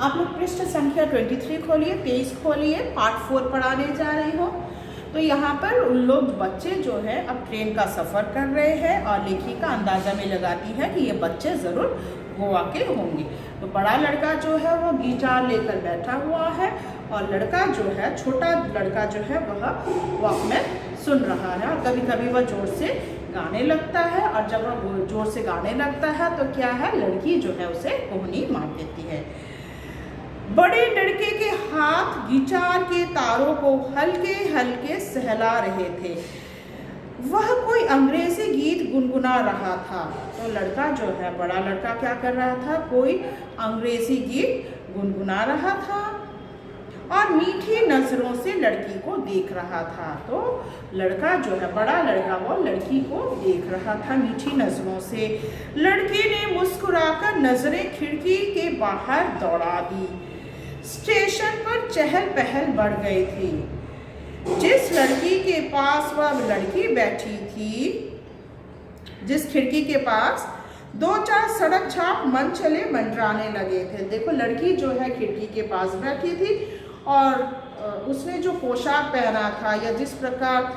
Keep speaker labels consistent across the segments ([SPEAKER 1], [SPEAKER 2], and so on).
[SPEAKER 1] आप लोग पृष्ठ संख्या 23 खोलिए, 23 खोलिए, पार्ट 4 पढ़ाने जा रही हो। तो यहाँ पर उन लोग बच्चे जो है अब ट्रेन का सफ़र कर रहे हैं और लेखिका अंदाजा में लगाती है कि ये बच्चे ज़रूर गोवा के होंगे। तो बड़ा लड़का जो है वो गिटार लेकर बैठा हुआ है और लड़का जो है, छोटा लड़का जो है वह वॉकमैन सुन रहा है और कभी कभी वह जोर से गाने लगता है। और जब वह जोर से गाने लगता है तो क्या है, लड़की जो है उसे कोहनी मार देती है। बड़े लड़के के हाथ गिटार के तारों को हल्के हल्के सहला रहे थे। वह कोई अंग्रेजी गीत गुनगुना रहा था। तो लड़का जो है, बड़ा लड़का क्या कर रहा था, कोई अंग्रेजी गीत गुनगुना रहा था और मीठी नजरों से लड़की को देख रहा था। तो लड़का जो है, बड़ा लड़का, वो लड़की को देख रहा था मीठी नजरों से। लड़की ने मुस्कुराकर नजरें खिड़की के बाहर दौड़ा दी। स्टेशन पर चहल पहल बढ़ गई थी। जिस लड़की के पास वह लड़की बैठी थी, जिस खिड़की के पास 2-4 सड़क छाप मन चले मंडराने लगे थे। देखो, लड़की जो है खिड़की के पास बैठी थी और उसने जो पोशाक पहना था या जिस प्रकार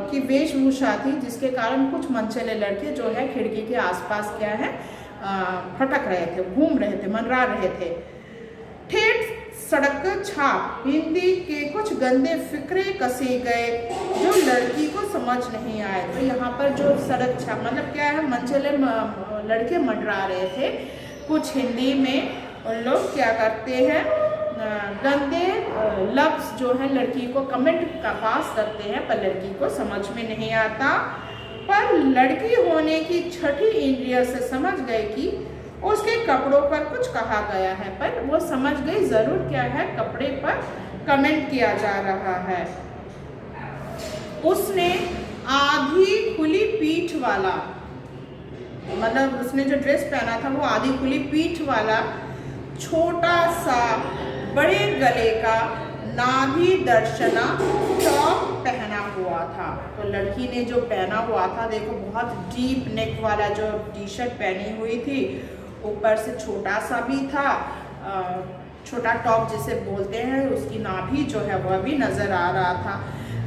[SPEAKER 1] की वेशभूषा थी, जिसके कारण कुछ मनचले लड़के जो है खिड़की के आसपास क्या है, भटक रहे थे, घूम रहे थे, मंडरा रहे थे। ठेठ सड़क छाप हिंदी के कुछ गंदे फिक्रे कसे गए जो लड़की को समझ नहीं आए। तो यहाँ पर जो सड़क छाप मतलब क्या है, मनचले लड़के मंडरा रहे थे। कुछ हिंदी में उन लोग क्या करते हैं, गंदे लफ्ज़ जो है लड़की को कमेंट का पास करते हैं, पर लड़की को समझ में नहीं आता। पर लड़की होने की छठी इंद्रिय से समझ गए कि उसके कपड़ों पर कुछ कहा गया है, पर वो समझ गई ज़रूर क्या है, कपड़े पर कमेंट किया जा रहा है। उसने आधी खुली पीठ वाला, मतलब उसने जो ड्रेस पहना था वो आधी खुली पीठ वाला छोटा सा बड़े गले का नाभि दर्शना टॉप पहना हुआ था। तो लड़की ने जो पहना हुआ था, देखो बहुत डीप नेक वाला जो टी शर्ट पहनी हुई थी, ऊपर से छोटा सा भी था, छोटा टॉप जिसे बोलते हैं, उसकी नाभि जो है वह भी नज़र आ रहा था।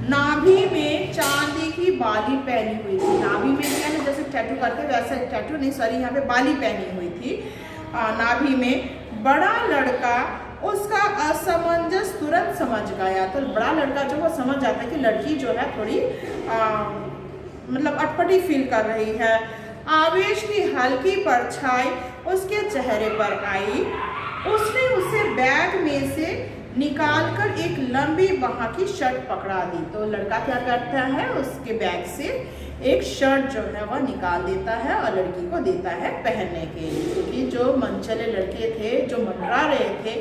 [SPEAKER 1] नाभि में चांदी की बाली पहनी हुई थी। नाभि में क्या है, जैसे टैटू करते वैसे टैटू नहीं, सॉरी, यहाँ पे बाली पहनी हुई थी नाभि में। बड़ा लड़का उसका असमंजस तुरंत समझ गया। तो बड़ा लड़का जो वो समझ जाता है कि लड़की जो है थोड़ी मतलब अटपटी फील कर रही है। आवेश की हल्की परछाई उसके चेहरे पर आई। उसने उसे बैग में से निकालकर एक लंबी बाह की शर्ट पकड़ा दी। तो लड़का क्या करता है, उसके बैग से एक शर्ट जो है वह निकाल देता है और लड़की को देता है पहनने के लिए। क्योंकि जो मनचले लड़के थे, जो मंडरा रहे थे,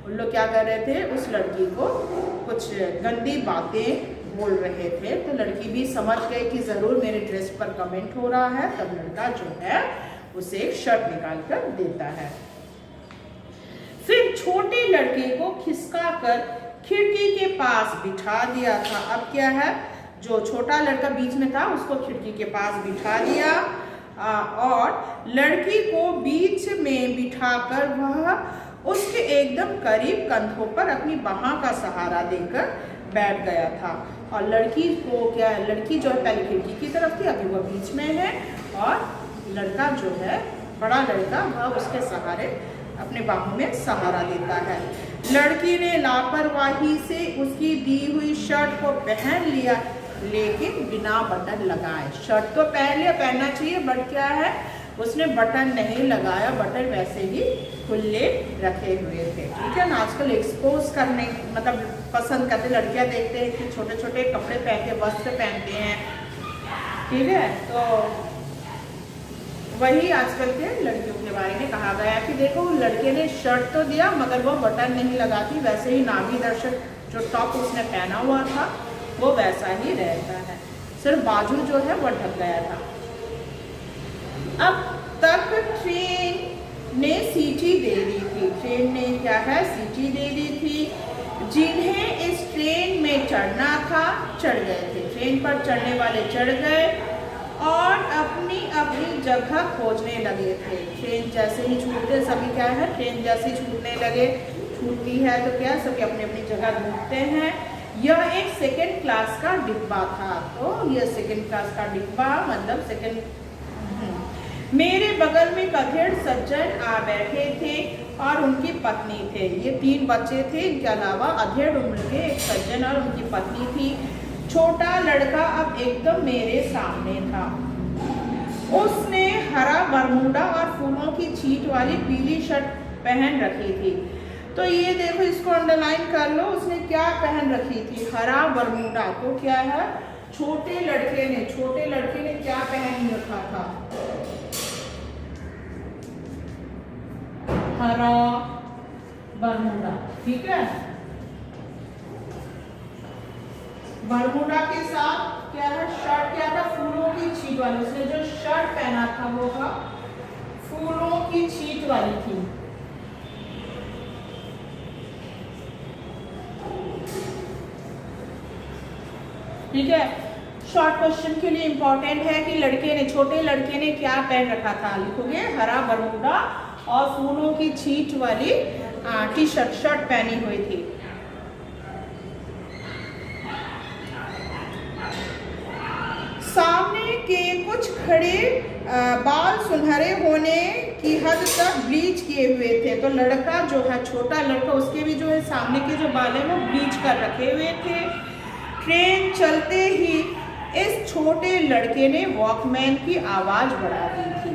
[SPEAKER 1] उन लोग क्या कर रहे थे, उस लड़की को कुछ गंदी बातें बोल रहे थे। तो लड़की भी समझ गई कि ज़रूर मेरे ड्रेस पर कमेंट हो रहा है। तब लड़का जो है उसे एक शर्ट निकाल कर देता है। फिर छोटे लड़के को खिसका कर खिड़की के पास बिठा दिया था। अब क्या है, जो छोटा लड़का बीच में था उसको खिड़की के पास बिठा दिया और लड़की को बीच में बिठाकर वह उसके एकदम करीब कंधों पर अपनी बाह का सहारा देकर बैठ गया था। और लड़की को क्या है, लड़की जो है पहले खिड़की की तरफ थी, अभी वह बीच में है और लड़का जो है, बड़ा लड़का, वह उसके सहारे अपने बाहों में सहारा देता है। लड़की ने लापरवाही से उसकी दी हुई शर्ट को पहन लिया, लेकिन बिना बटन लगाए। शर्ट तो पहनना चाहिए, बट क्या है, उसने बटन नहीं लगाया, बटन वैसे ही खुले रखे हुए थे। ठीक है ना, आजकल एक्सपोज करने मतलब पसंद करते लड़कियां, देखते हैं कि छोटे छोटे कपड़े पहन के वस्त्र पहनते हैं। ठीक है, तो वही आजकल के लड़कियों के बारे में कहा गया कि देखो, लड़के ने शर्ट तो दिया मगर वो बटन नहीं लगाती, वैसे ही नाभि दर्शक जो टॉप उसने पहना हुआ था वो वैसा ही रहता है, सिर्फ बाजू जो है वो ढक गया था। अब तक ट्रेन ने सीटी दे दी थी। ट्रेन ने क्या है, सीटी दे दी थी। जिन्हें इस ट्रेन में चढ़ना था चढ़ गए थे। ट्रेन पर चढ़ने वाले चढ़ गए और अपनी अपनी जगह खोजने लगे थे। ट्रेन जैसे ही छूटते सभी क्या है, ट्रेन जैसे ही छूटने लगे, छूटती है तो क्या सभी अपनी अपनी जगह ढूंढते हैं। यह एक सेकंड क्लास का डिब्बा था, तो यह सेकंड क्लास का डिब्बा मतलब सेकंड। मेरे बगल में गधेड़ सज्जन आ बैठे थे और उनकी पत्नी थे। ये 3 बच्चे थे, इनके अलावा अधेड़ उम्र के एक सज्जन और उनकी पत्नी थी। छोटा लड़का अब एकदम मेरे सामने था। उसने हरा बरमूडा और फूलों की छींट वाली पीली शर्ट पहन रखी थी। तो ये देखो, इसको अंडरलाइन कर लो, उसने क्या पहन रखी थी, हरा बरमूडा। तो क्या है, छोटे लड़के ने क्या पहन रखा था, हरा बरमूडा। ठीक है, बरमूडा के साथ क्या है, शर्ट क्या था, फूलों की छींट वाली। उसने जो शर्ट पहना था वो था फूलों की छींट वाली थी। ठीक है, शॉर्ट क्वेश्चन के लिए इंपॉर्टेंट है कि छोटे लड़के ने क्या पहन रखा था। लिखोगे हरा बरमूडा और फूलों की छींट वाली टी शर्ट पहनी हुई थी। सामने के कुछ खड़े बाल सुनहरे होने की हद तक ब्लीच किए हुए थे। तो लड़का जो है, छोटा लड़का, उसके भी जो है सामने के जो बाल है वो ब्लीच कर रखे हुए थे। ट्रेन चलते ही इस छोटे लड़के ने वॉकमैन की आवाज बढ़ा दी थी,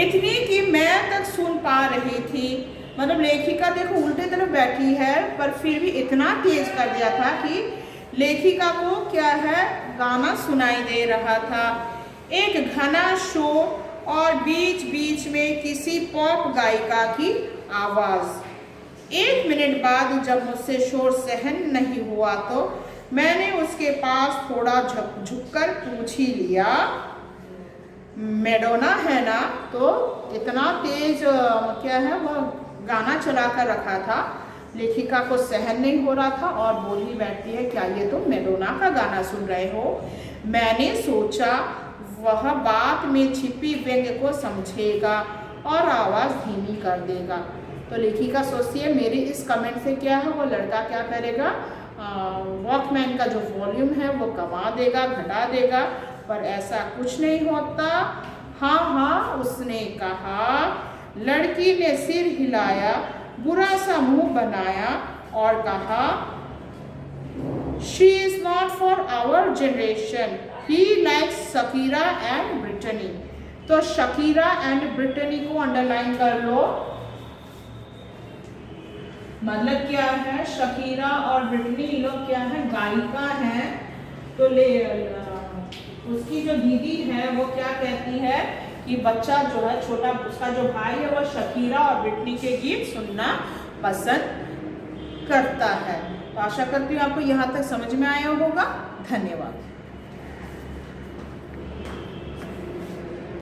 [SPEAKER 1] इतनी कि मैं तक सुन पा रही थी। मतलब लेखिका देखो उल्टे तरफ बैठी है, पर फिर भी इतना तेज कर दिया था कि लेखिका को क्या है, गाना सुनाई दे रहा था। एक घना शोर और बीच बीच में किसी पॉप गायिका की आवाज। 1 मिनट बाद जब मुझसे शोर सहन नहीं हुआ तो मैंने उसके पास थोड़ा झुककर पूछ ही लिया, मैडोना है ना। तो इतना तेज क्या है वो गाना चला कर रखा था, लेखिका को सहन नहीं हो रहा था और बोल ही बैठती है, क्या ये तुम मैडोना का गाना सुन रहे हो। मैंने सोचा वह बात में छिपी व्यंग्य को समझेगा और आवाज़ धीमी कर देगा। तो लेखिका सोचती है मेरे इस कमेंट से क्या है, वो लड़का क्या करेगा, वॉकमैन का जो वॉल्यूम है वो कमा देगा, घटा देगा, पर ऐसा कुछ नहीं होता। हाँ हाँ उसने कहा। लड़की ने सिर हिलाया, बुरा सा मुंह बनाया और कहा, she is not for our generation, he likes Shakira and Britney. तो शकीरा एंड ब्रिटनी को अंडरलाइन कर लो। मतलब क्या है, शकीरा और ब्रिटनी लोग क्या है, गायिका हैं। तो उसकी जो दीदी है वो क्या कहती है कि बच्चा जो है छोटा, उसका जो भाई है वो शकीरा और ब्रिटनी के गीत सुनना पसंद करता है। तो आशा करती हूँ आपको यहाँ तक समझ में आया होगा। धन्यवाद।